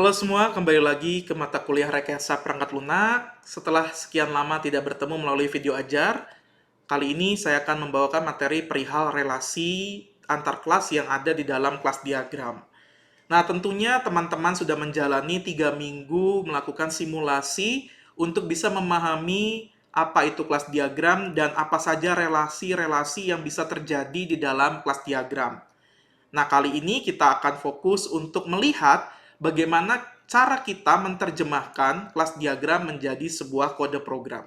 Halo semua, kembali lagi ke mata kuliah Rekayasa Perangkat Lunak. Setelah sekian lama tidak bertemu melalui video ajar, kali ini saya akan membawakan materi perihal relasi antar kelas yang ada di dalam kelas diagram. Nah, tentunya teman-teman sudah menjalani 3 minggu melakukan simulasi untuk bisa memahami apa itu kelas diagram dan apa saja relasi-relasi yang bisa terjadi di dalam kelas diagram. Nah, kali ini kita akan fokus untuk melihat bagaimana cara kita menerjemahkan kelas diagram menjadi sebuah kode program.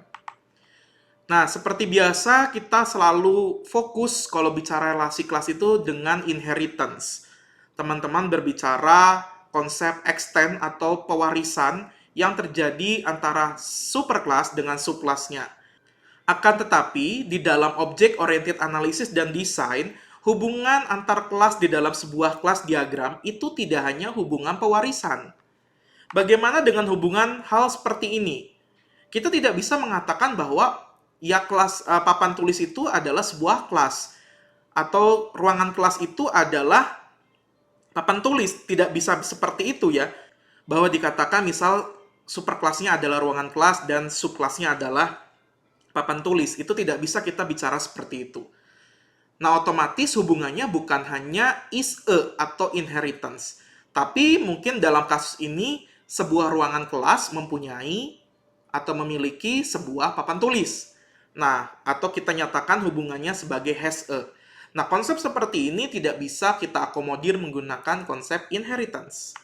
Nah, seperti biasa, kita selalu fokus kalau bicara relasi kelas itu dengan inheritance. Teman-teman berbicara konsep extend atau pewarisan yang terjadi antara superclass dengan subclassnya. Akan tetapi, di dalam object-oriented analysis dan design, hubungan antar kelas di dalam sebuah kelas diagram itu tidak hanya hubungan pewarisan. Bagaimana dengan hubungan hal seperti ini? Kita tidak bisa mengatakan bahwa ya kelas papan tulis itu adalah sebuah kelas atau ruangan kelas itu adalah papan tulis. Tidak bisa seperti itu ya. Bahwa dikatakan misal superkelasnya adalah ruangan kelas dan subkelasnya adalah papan tulis. Itu tidak bisa kita bicara seperti itu. Nah, otomatis hubungannya bukan hanya is a atau inheritance. Tapi mungkin dalam kasus ini, sebuah ruangan kelas mempunyai atau memiliki sebuah papan tulis. Nah, atau kita nyatakan hubungannya sebagai has a. Nah, konsep seperti ini tidak bisa kita akomodir menggunakan konsep inheritance.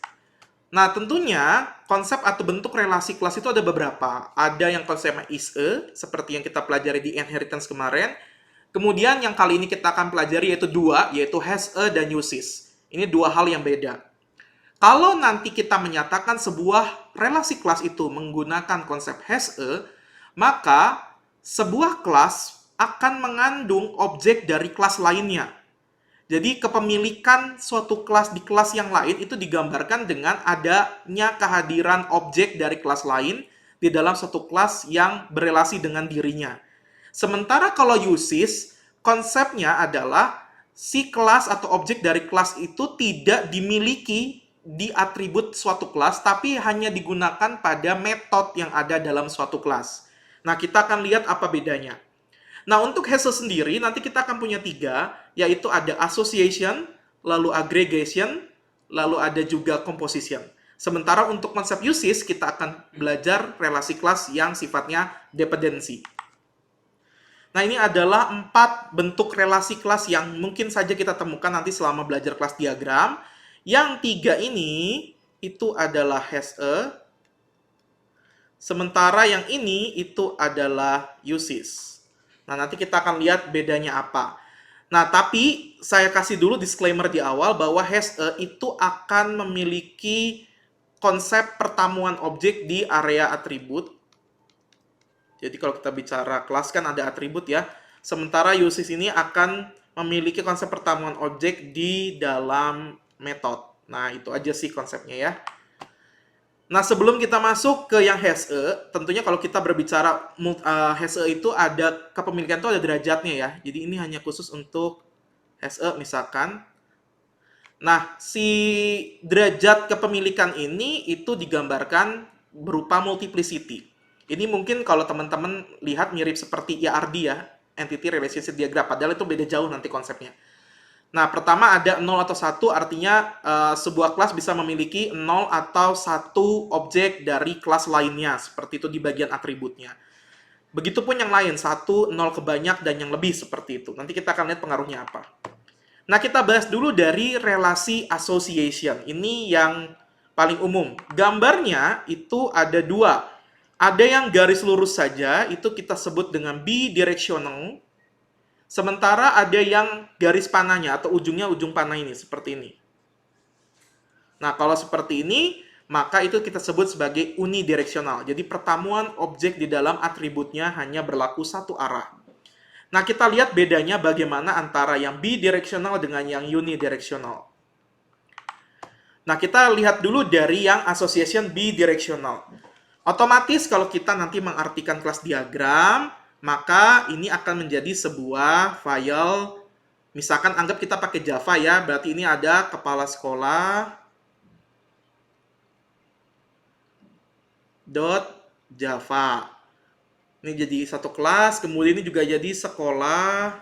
Nah, tentunya konsep atau bentuk relasi kelas itu ada beberapa. Ada yang konsepnya is a, seperti yang kita pelajari di inheritance kemarin. Kemudian yang kali ini kita akan pelajari yaitu dua, yaitu has a dan uses. Ini dua hal yang beda. Kalau nanti kita menyatakan sebuah relasi kelas itu menggunakan konsep has a, maka sebuah kelas akan mengandung objek dari kelas lainnya. Jadi kepemilikan suatu kelas di kelas yang lain itu digambarkan dengan adanya kehadiran objek dari kelas lain di dalam satu kelas yang berelasi dengan dirinya. Sementara kalau uses, konsepnya adalah si kelas atau objek dari kelas itu tidak dimiliki di atribut suatu kelas, tapi hanya digunakan pada metode yang ada dalam suatu kelas. Nah, kita akan lihat apa bedanya. Nah, untuk Hessel sendiri, nanti kita akan punya tiga, yaitu ada association, lalu aggregation, lalu ada juga composition. Sementara untuk konsep uses, kita akan belajar relasi kelas yang sifatnya dependency. Nah, ini adalah 4 bentuk relasi kelas yang mungkin saja kita temukan nanti selama belajar kelas diagram. Yang 3 ini, itu adalah has a. Sementara yang ini, itu adalah uses. Nah, nanti kita akan lihat bedanya apa. Nah, tapi saya kasih dulu disclaimer di awal bahwa has a itu akan memiliki konsep pertemuan objek di area atribut. Jadi kalau kita bicara kelas kan ada atribut ya. Sementara uses ini akan memiliki konsep pertemuan objek di dalam metode. Nah, itu aja sih konsepnya ya. Nah, sebelum kita masuk ke yang has a, tentunya kalau kita berbicara has a itu ada kepemilikan itu ada derajatnya ya. Jadi ini hanya khusus untuk has a misalkan. Nah, si derajat kepemilikan ini itu digambarkan berupa multiplicity. Ini mungkin kalau teman-teman lihat mirip seperti ERD ya, Entity Relationship Diagram, padahal itu beda jauh nanti konsepnya. Nah, pertama ada 0 atau 1, artinya sebuah kelas bisa memiliki 0 atau 1 objek dari kelas lainnya, seperti itu di bagian atributnya. Begitupun yang lain, 1, 0 kebanyak, dan yang lebih seperti itu. Nanti kita akan lihat pengaruhnya apa. Nah, kita bahas dulu dari relasi association. Ini yang paling umum. Gambarnya itu ada dua. Ada yang garis lurus saja, itu kita sebut dengan bidirectional. Sementara ada yang garis panahnya atau ujungnya ujung panah ini, seperti ini. Nah, kalau seperti ini, maka itu kita sebut sebagai unidireksional. Jadi pertemuan objek di dalam atributnya hanya berlaku satu arah. Nah, kita lihat bedanya bagaimana antara yang bidireksional dengan yang unidireksional. Nah, kita lihat dulu dari yang association bidireksional. Otomatis kalau kita nanti mengartikan kelas diagram, maka ini akan menjadi sebuah file, misalkan anggap kita pakai Java ya, berarti ini ada kepala sekolah, Java. Ini jadi satu kelas, kemudian ini juga jadi sekolah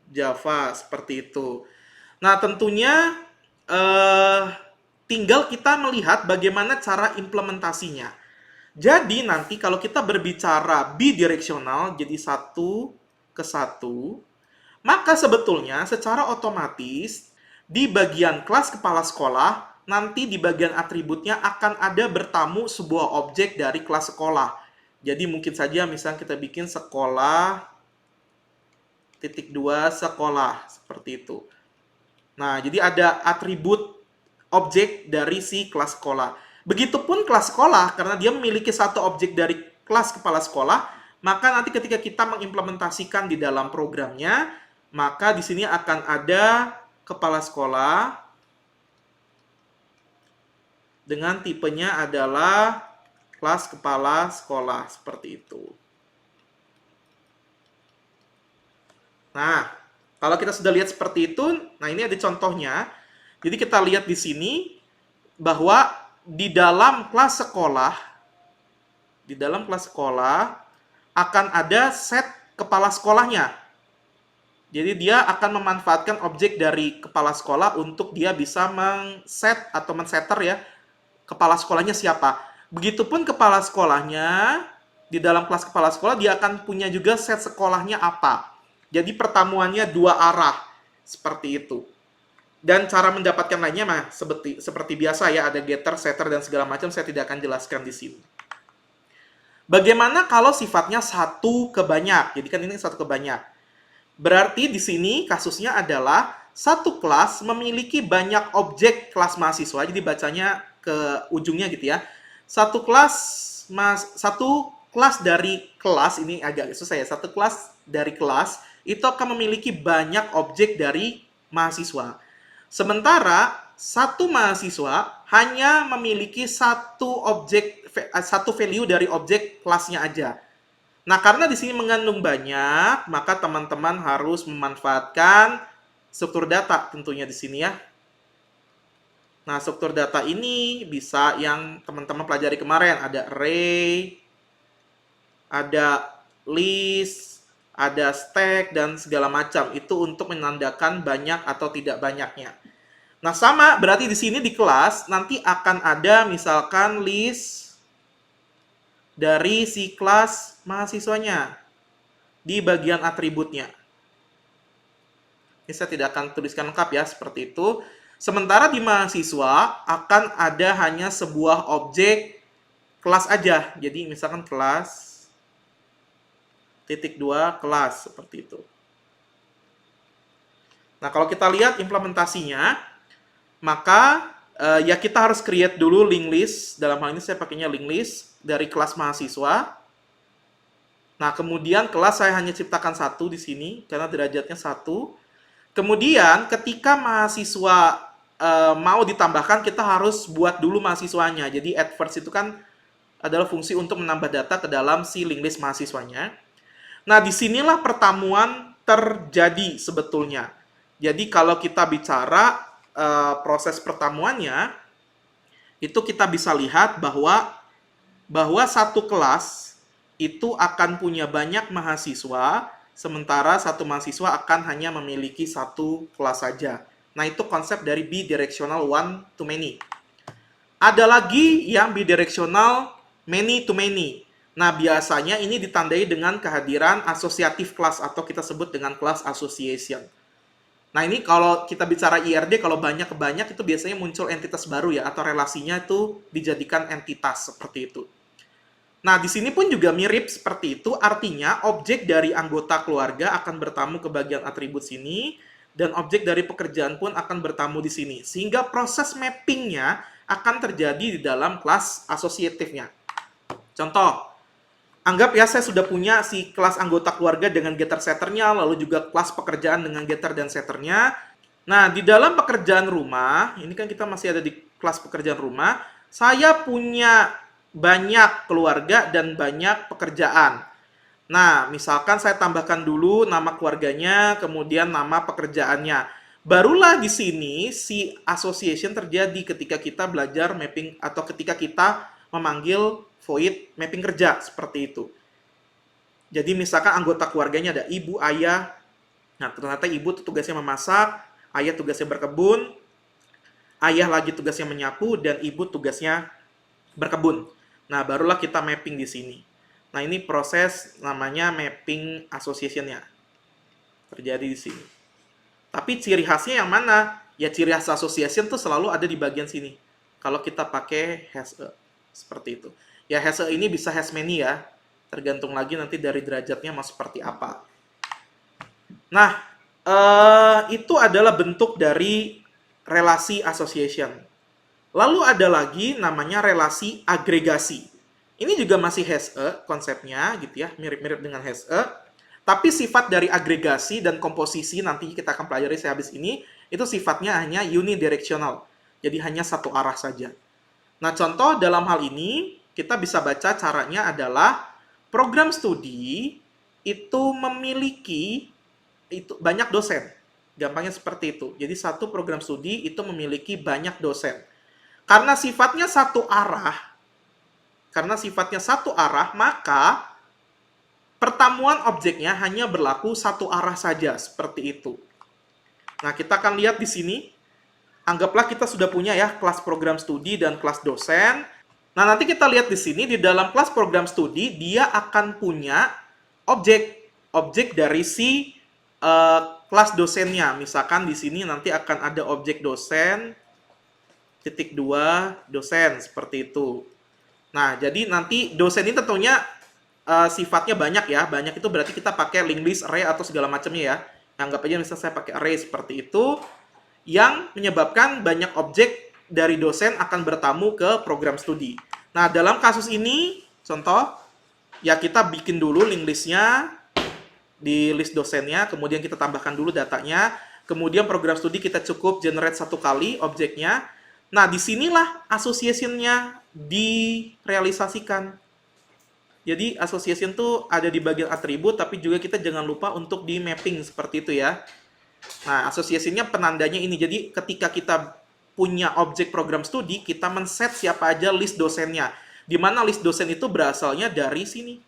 Java seperti itu. Nah, tentunya tinggal kita melihat bagaimana cara implementasinya. Jadi nanti kalau kita berbicara bidireksional jadi satu ke satu, maka sebetulnya secara otomatis di bagian kelas kepala sekolah nanti di bagian atributnya akan ada bertamu sebuah objek dari kelas sekolah. Jadi mungkin saja misalnya kita bikin sekolah titik 2 sekolah seperti itu. Nah, jadi ada atribut objek dari si kelas sekolah. Begitupun kelas sekolah, karena dia memiliki satu objek dari kelas kepala sekolah, maka nanti ketika kita mengimplementasikan di dalam programnya, maka di sini akan ada kepala sekolah dengan tipenya adalah kelas kepala sekolah seperti itu. Nah, kalau kita sudah lihat seperti itu, nah ini ada contohnya. Jadi kita lihat di sini bahwa di dalam kelas sekolah akan ada set kepala sekolahnya. Jadi dia akan memanfaatkan objek dari kepala sekolah untuk dia bisa men-set atau men-setter ya kepala sekolahnya siapa. Begitupun kepala sekolahnya di dalam kelas kepala sekolah dia akan punya juga set sekolahnya apa. Jadi pertemuannya dua arah seperti itu. Dan cara mendapatkan lainnya mah seperti biasa ya, ada getter, setter dan segala macam, saya tidak akan jelaskan di sini. Bagaimana kalau sifatnya satu ke banyak? Jadi kan ini satu ke banyak. Berarti di sini kasusnya adalah satu kelas memiliki banyak objek kelas mahasiswa. Jadi bacanya ke ujungnya gitu ya. Satu kelas dari kelas ini agak susah ya. Satu kelas dari kelas itu akan memiliki banyak objek dari mahasiswa. Sementara satu mahasiswa hanya memiliki satu value dari objek kelasnya aja. Nah, karena di sini mengandung banyak, maka teman-teman harus memanfaatkan struktur data tentunya di sini ya. Nah, struktur data ini bisa yang teman-teman pelajari kemarin, ada array, ada list, ada stack dan segala macam. Itu untuk menandakan banyak atau tidak banyaknya. Nah, sama berarti di sini di kelas nanti akan ada misalkan list dari si kelas mahasiswanya di bagian atributnya. Ini saya tidak akan tuliskan lengkap ya, seperti itu. Sementara di mahasiswa akan ada hanya sebuah objek kelas aja. Jadi misalkan kelas titik 2 kelas seperti itu. Nah, kalau kita lihat implementasinya, maka ya kita harus create dulu linked list. Dalam hal ini saya pakainya linked list dari kelas mahasiswa. Nah, kemudian kelas saya hanya ciptakan satu di sini karena derajatnya 1. Kemudian ketika mahasiswa mau ditambahkan, kita harus buat dulu mahasiswanya. Jadi add first itu kan adalah fungsi untuk menambah data ke dalam si linked list mahasiswanya. Nah, disinilah pertemuan terjadi sebetulnya. Jadi kalau kita bicara proses pertemuannya, itu kita bisa lihat bahwa satu kelas itu akan punya banyak mahasiswa, sementara satu mahasiswa akan hanya memiliki satu kelas saja. Nah, itu konsep dari bidirectional one to many. Ada lagi yang bidirectional many to many. Nah, biasanya ini ditandai dengan kehadiran asosiatif class atau kita sebut dengan class association. Nah, ini kalau kita bicara IRD, kalau banyak ke banyak itu biasanya muncul entitas baru ya, atau relasinya itu dijadikan entitas seperti itu. Nah, di sini pun juga mirip seperti itu, artinya objek dari anggota keluarga akan bertamu ke bagian atribut sini, dan objek dari pekerjaan pun akan bertamu di sini. Sehingga proses mappingnya akan terjadi di dalam kelas asosiatifnya. Contoh, anggap ya saya sudah punya si kelas anggota keluarga dengan getter setternya, lalu juga kelas pekerjaan dengan getter dan setternya. Nah, di dalam pekerjaan rumah, ini kan kita masih ada di kelas pekerjaan rumah, saya punya banyak keluarga dan banyak pekerjaan. Nah, misalkan saya tambahkan dulu nama keluarganya, kemudian nama pekerjaannya. Barulah di sini si association terjadi ketika kita belajar mapping atau ketika kita memanggil void mapping kerja seperti itu. Jadi misalkan anggota keluarganya ada ibu, ayah. Nah, ternyata ibu tugasnya memasak, ayah tugasnya berkebun, ayah lagi tugasnya menyapu, dan ibu tugasnya berkebun. Nah, barulah kita mapping di sini. Nah, ini proses namanya mapping association-nya. Terjadi di sini. Tapi ciri khasnya yang mana? Ya ciri khas association tuh selalu ada di bagian sini. Kalau kita pakai has a, seperti itu. Ya has a ini bisa has many ya. Tergantung lagi nanti dari derajatnya mau seperti apa. Nah, itu adalah bentuk dari relasi association. Lalu ada lagi namanya relasi agregasi. Ini juga masih has a konsepnya gitu ya, mirip-mirip dengan has a. Tapi sifat dari agregasi dan komposisi nanti kita akan pelajari sehabis ini, itu sifatnya hanya unidirectional. Jadi hanya satu arah saja. Nah, contoh dalam hal ini, kita bisa baca caranya adalah program studi itu memiliki banyak dosen. Gampangnya seperti itu. Jadi satu program studi itu memiliki banyak dosen. Karena sifatnya satu arah, maka pertemuan objeknya hanya berlaku satu arah saja, seperti itu. Nah, kita akan lihat di sini. Anggaplah kita sudah punya ya kelas program studi dan kelas dosen. Nah, nanti kita lihat di sini, di dalam kelas program studi, dia akan punya objek dari si kelas dosennya. Misalkan di sini nanti akan ada objek dosen, titik 2, dosen, seperti itu. Nah, jadi nanti dosen ini tentunya sifatnya banyak ya. Banyak itu berarti kita pakai linked list, array, atau segala macamnya ya. Anggap aja misalnya saya pakai array seperti itu, yang menyebabkan banyak objek dari dosen akan bertamu ke program studi. Nah, dalam kasus ini, contoh, ya kita bikin dulu linked list-nya di list dosennya, kemudian kita tambahkan dulu datanya, kemudian program studi kita cukup generate satu kali objeknya. Nah, disinilah association-nya direalisasikan. Jadi association tuh ada di bagian atribut, tapi juga kita jangan lupa untuk di mapping seperti itu ya. Nah, association-nya penandanya ini. Jadi ketika kita punya objek program studi, kita men-set siapa aja list dosennya. Di mana list dosen itu berasalnya dari sini.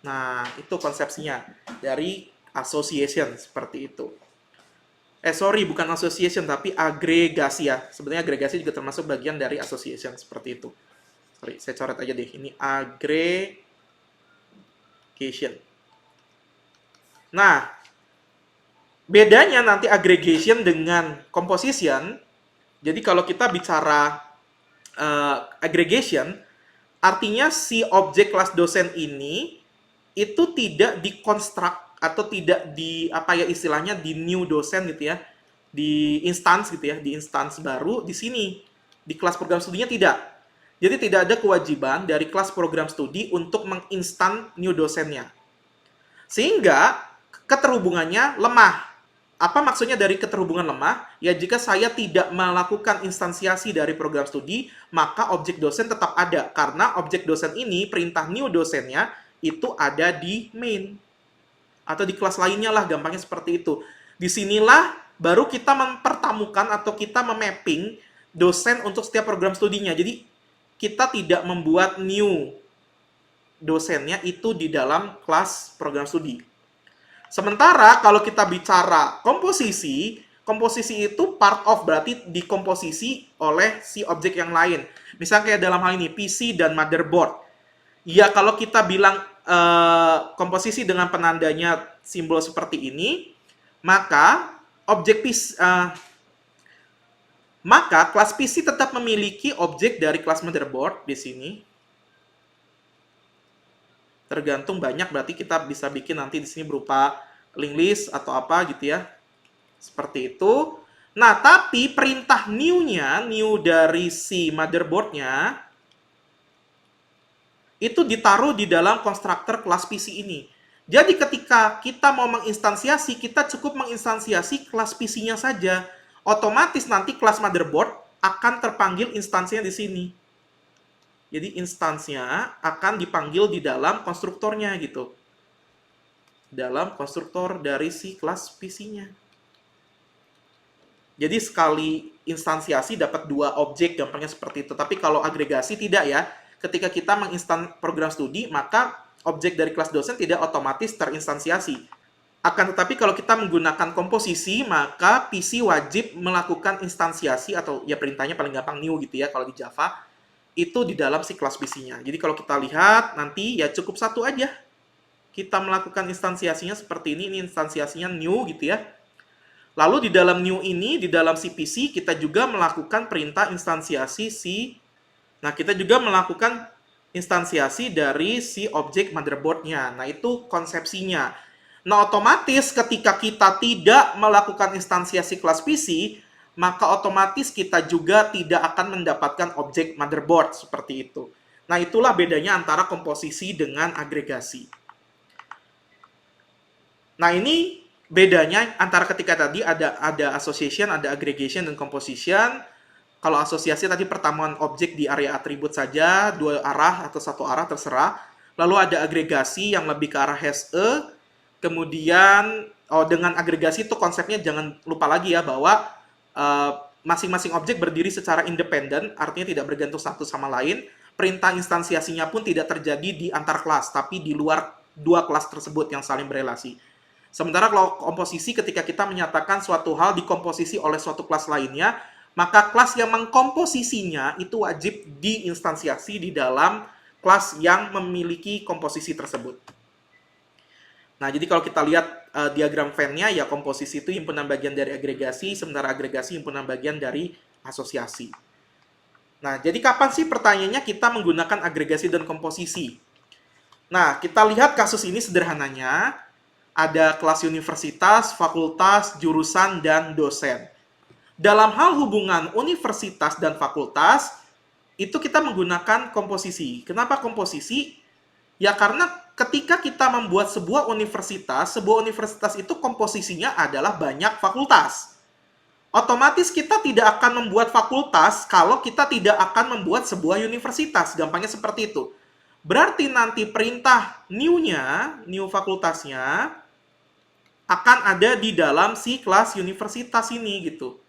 Nah, itu konsepsinya. Dari association, seperti itu. Sorry, bukan association, tapi agregasi ya. Sebenarnya agregasi juga termasuk bagian dari association, seperti itu. Sorry, saya coret aja deh. Ini aggregation. Nah, bedanya nanti aggregation dengan composition. Jadi kalau kita bicara aggregation, artinya si objek kelas dosen ini itu tidak dikonstruk atau tidak di apa ya istilahnya di new dosen gitu ya, di instance gitu ya, di instance baru di sini di kelas program studinya tidak. Jadi tidak ada kewajiban dari kelas program studi untuk menginstan new dosennya. Sehingga keterhubungannya lemah. Apa maksudnya dari keterhubungan lemah? Ya jika saya tidak melakukan instansiasi dari program studi, maka objek dosen tetap ada. Karena objek dosen ini, perintah new dosennya, itu ada di main. Atau di kelas lainnya lah, gampangnya seperti itu. Disinilah baru kita mempertemukan atau kita memapping dosen untuk setiap program studinya. Jadi kita tidak membuat new dosennya itu di dalam kelas program studi. Sementara kalau kita bicara komposisi, komposisi itu part of, berarti dikomposisi oleh si objek yang lain. Misalnya kayak dalam hal ini, PC dan motherboard. Ya kalau kita bilang komposisi dengan penandanya simbol seperti ini, maka objek PC, maka kelas PC tetap memiliki objek dari kelas motherboard di sini. Tergantung banyak, berarti kita bisa bikin nanti di sini berupa linked list atau apa gitu ya. Seperti itu. Nah, tapi perintah new-nya, new dari si motherboard-nya, itu ditaruh di dalam konstruktor kelas PC ini. Jadi ketika kita mau menginstansiasi, kita cukup menginstansiasi kelas PC-nya saja. Otomatis nanti kelas motherboard akan terpanggil instansinya di sini. Jadi instansinya akan dipanggil di dalam konstruktornya gitu. Dalam konstruktor dari si kelas PC-nya. Jadi sekali instansiasi dapat 2 objek, gampangnya seperti itu. Tapi kalau agregasi tidak ya. Ketika kita menginstan program studi, maka objek dari kelas dosen tidak otomatis terinstansiasi. Akan tetapi kalau kita menggunakan komposisi, maka PC wajib melakukan instansiasi atau ya perintahnya paling gampang new gitu ya kalau di Java, itu di dalam si kelas PC-nya. Jadi kalau kita lihat nanti ya cukup satu aja. Kita melakukan instansiasinya seperti ini instansiasinya new gitu ya. Lalu di dalam new ini, di dalam si PC, kita juga melakukan perintah instansiasi si. Nah, kita juga melakukan instansiasi dari si objek motherboard-nya. Nah, itu konsepsinya. Nah, otomatis ketika kita tidak melakukan instansiasi kelas PC, maka otomatis kita juga tidak akan mendapatkan objek motherboard seperti itu. Nah, itulah bedanya antara komposisi dengan agregasi. Nah, ini bedanya antara ketika tadi ada association, ada aggregation, dan composition. Kalau asosiasi tadi pertemuan objek di area atribut saja, 2 arah atau 1 arah terserah. Lalu ada agregasi yang lebih ke arah hash E. Kemudian, dengan agregasi itu konsepnya jangan lupa lagi ya bahwa masing-masing objek berdiri secara independen, artinya tidak bergantung satu sama lain. Perintah instansiasinya pun tidak terjadi di antar kelas, tapi di luar 2 kelas tersebut yang saling berelasi. Sementara kalau komposisi ketika kita menyatakan suatu hal dikomposisi oleh suatu kelas lainnya, maka kelas yang mengkomposisinya itu wajib diinstansiasi di dalam kelas yang memiliki komposisi tersebut. Nah, jadi kalau kita lihat diagram Venn-nya, ya komposisi itu himpunan bagian dari agregasi, sementara agregasi himpunan bagian dari asosiasi. Nah, jadi kapan sih pertanyaannya kita menggunakan agregasi dan komposisi? Nah, kita lihat kasus ini sederhananya. Ada kelas universitas, fakultas, jurusan, dan dosen. Dalam hal hubungan universitas dan fakultas, itu kita menggunakan komposisi. Kenapa komposisi? Ya karena ketika kita membuat sebuah universitas itu komposisinya adalah banyak fakultas. Otomatis kita tidak akan membuat fakultas kalau kita tidak akan membuat sebuah universitas. Gampangnya seperti itu. Berarti nanti perintah new-nya, new fakultasnya, akan ada di dalam si kelas universitas ini gitu.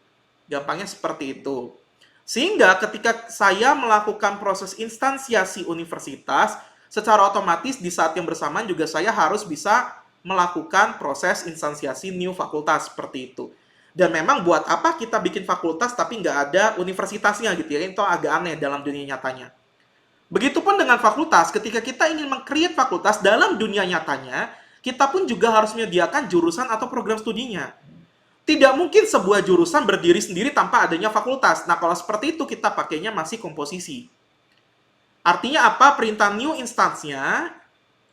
Gampangnya seperti itu. Sehingga ketika saya melakukan proses instansiasi universitas, secara otomatis di saat yang bersamaan juga saya harus bisa melakukan proses instansiasi new fakultas seperti itu. Dan memang buat apa kita bikin fakultas tapi nggak ada universitasnya gitu ya. Itu agak aneh dalam dunia nyatanya. Begitupun dengan fakultas, ketika kita ingin meng-create fakultas dalam dunia nyatanya, kita pun juga harus menyediakan jurusan atau program studinya. Tidak mungkin sebuah jurusan berdiri sendiri tanpa adanya fakultas. Nah, kalau seperti itu kita pakainya masih komposisi. Artinya apa? Perintah new instance-nya,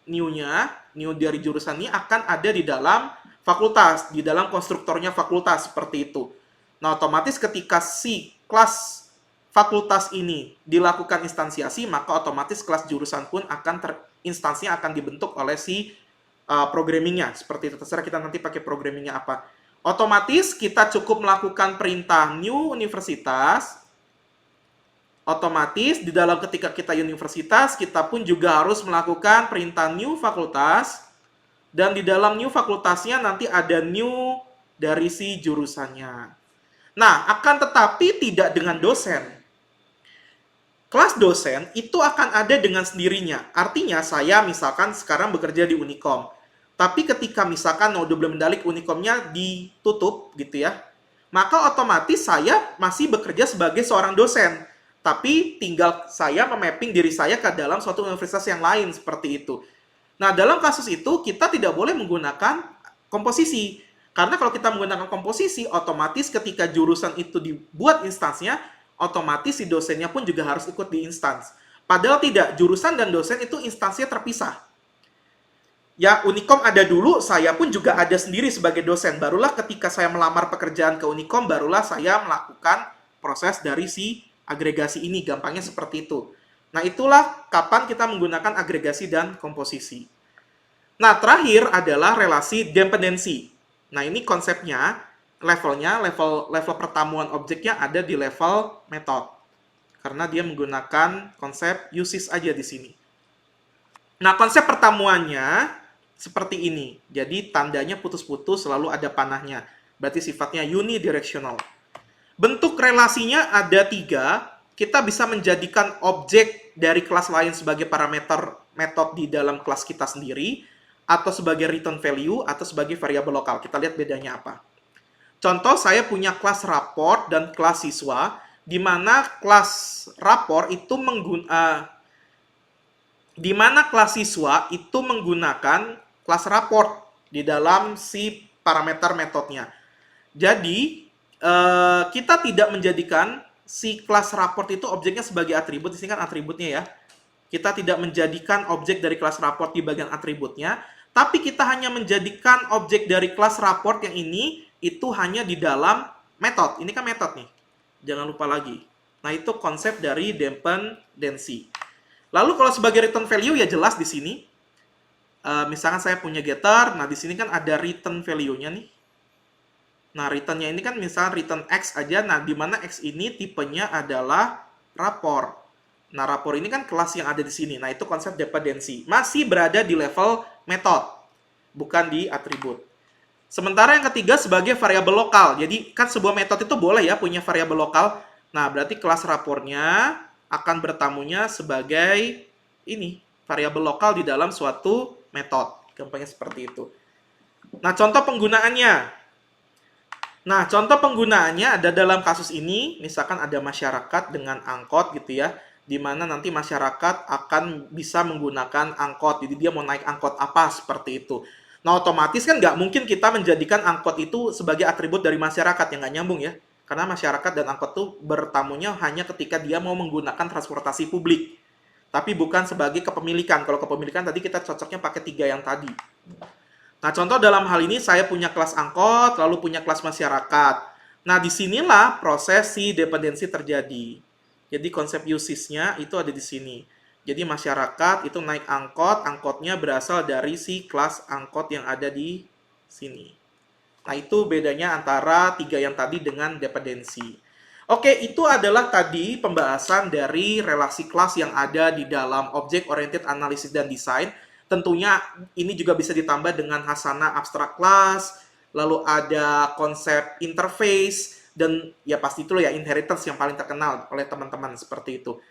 new dari jurusan ini akan ada di dalam fakultas, di dalam konstruktornya fakultas, seperti itu. Nah, otomatis ketika si kelas fakultas ini dilakukan instansiasi, maka otomatis kelas jurusan pun akan instansinya akan dibentuk oleh si programmingnya, seperti itu. Terserah kita nanti pakai programmingnya apa. Otomatis kita cukup melakukan perintah new universitas. Otomatis di dalam ketika kita universitas, kita pun juga harus melakukan perintah new fakultas. Dan di dalam new fakultasnya nanti ada new dari si jurusannya. Nah, akan tetapi tidak dengan dosen. Kelas dosen itu akan ada dengan sendirinya. Artinya saya misalkan sekarang bekerja di Unicom. Tapi ketika misalkan node mendalik Unicom-nya ditutup gitu ya, maka otomatis saya masih bekerja sebagai seorang dosen. Tapi tinggal saya memapping diri saya ke dalam suatu universitas yang lain seperti itu. Nah, dalam kasus itu kita tidak boleh menggunakan komposisi. Karena kalau kita menggunakan komposisi, otomatis ketika jurusan itu dibuat instansnya, otomatis si dosennya pun juga harus ikut di instans. Padahal tidak, jurusan dan dosen itu instansinya terpisah. Ya, Unicom ada dulu, saya pun juga ada sendiri sebagai dosen. Barulah ketika saya melamar pekerjaan ke Unicom, barulah saya melakukan proses dari si agregasi ini. Gampangnya seperti itu. Nah, itulah kapan kita menggunakan agregasi dan komposisi. Nah, terakhir adalah relasi dependensi. Nah, ini konsepnya, level pertemuan objeknya ada di level method. Karena dia menggunakan konsep uses aja di sini. Nah, konsep pertemuannya seperti ini. Jadi tandanya putus-putus, selalu ada panahnya. Berarti sifatnya unidirectional. Bentuk relasinya ada 3. Kita bisa menjadikan objek dari kelas lain sebagai parameter metode di dalam kelas kita sendiri, atau sebagai return value, atau sebagai variabel lokal. Kita lihat bedanya apa. Contoh, saya punya kelas rapor dan kelas siswa, di mana kelas rapor itu di mana kelas siswa itu menggunakan kelas raport di dalam si parameter metodenya. Jadi, kita tidak menjadikan si kelas raport itu objeknya sebagai atribut. Di sini kan atributnya ya. Kita tidak menjadikan objek dari kelas raport di bagian atributnya, tapi kita hanya menjadikan objek dari kelas raport yang ini itu hanya di dalam metode. Ini kan metode nih. Jangan lupa lagi. Nah, itu konsep dari dependency. Lalu kalau sebagai return value ya jelas di sini. Misalkan saya punya getter, nah di sini kan ada return value-nya nih. Nah, return-nya ini kan misalnya return X aja, nah di mana X ini tipenya adalah rapor. Nah, rapor ini kan kelas yang ada di sini. Nah, itu konsep dependency. Masih berada di level method, bukan di atribut. Sementara yang ketiga sebagai variabel lokal. Jadi, kan sebuah metode itu boleh ya punya variabel lokal. Nah, berarti kelas rapornya akan bertamunya sebagai ini, variabel lokal di dalam suatu metode. Gampangnya seperti itu. Nah, contoh penggunaannya. Nah, contoh penggunaannya ada dalam kasus ini, misalkan ada masyarakat dengan angkot gitu ya, di mana nanti masyarakat akan bisa menggunakan angkot, jadi dia mau naik angkot apa, seperti itu. Nah, otomatis kan nggak mungkin kita menjadikan angkot itu sebagai atribut dari masyarakat, yang nggak nyambung ya. Karena masyarakat dan angkot itu bertamunya hanya ketika dia mau menggunakan transportasi publik. Tapi bukan sebagai kepemilikan. Kalau kepemilikan tadi kita cocoknya pakai 3 yang tadi. Nah, contoh dalam hal ini saya punya kelas angkot, lalu punya kelas masyarakat. Nah, disinilah proses si dependensi terjadi. Jadi konsep usage-nya itu ada di sini. Jadi masyarakat itu naik angkot, angkotnya berasal dari si kelas angkot yang ada di sini. Nah, itu bedanya antara 3 yang tadi dengan dependensi. Oke, itu adalah tadi pembahasan dari relasi kelas yang ada di dalam Object Oriented Analysis dan Design. Tentunya ini juga bisa ditambah dengan Hasana Abstract Class, lalu ada konsep interface, dan ya pasti itu ya inheritance yang paling terkenal oleh teman-teman seperti itu.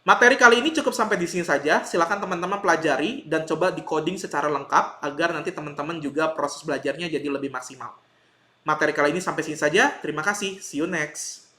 Materi kali ini cukup sampai di sini saja. Silakan teman-teman pelajari dan coba di-coding secara lengkap agar nanti teman-teman juga proses belajarnya jadi lebih maksimal. Materi kali ini sampai sini saja. Terima kasih. See you next.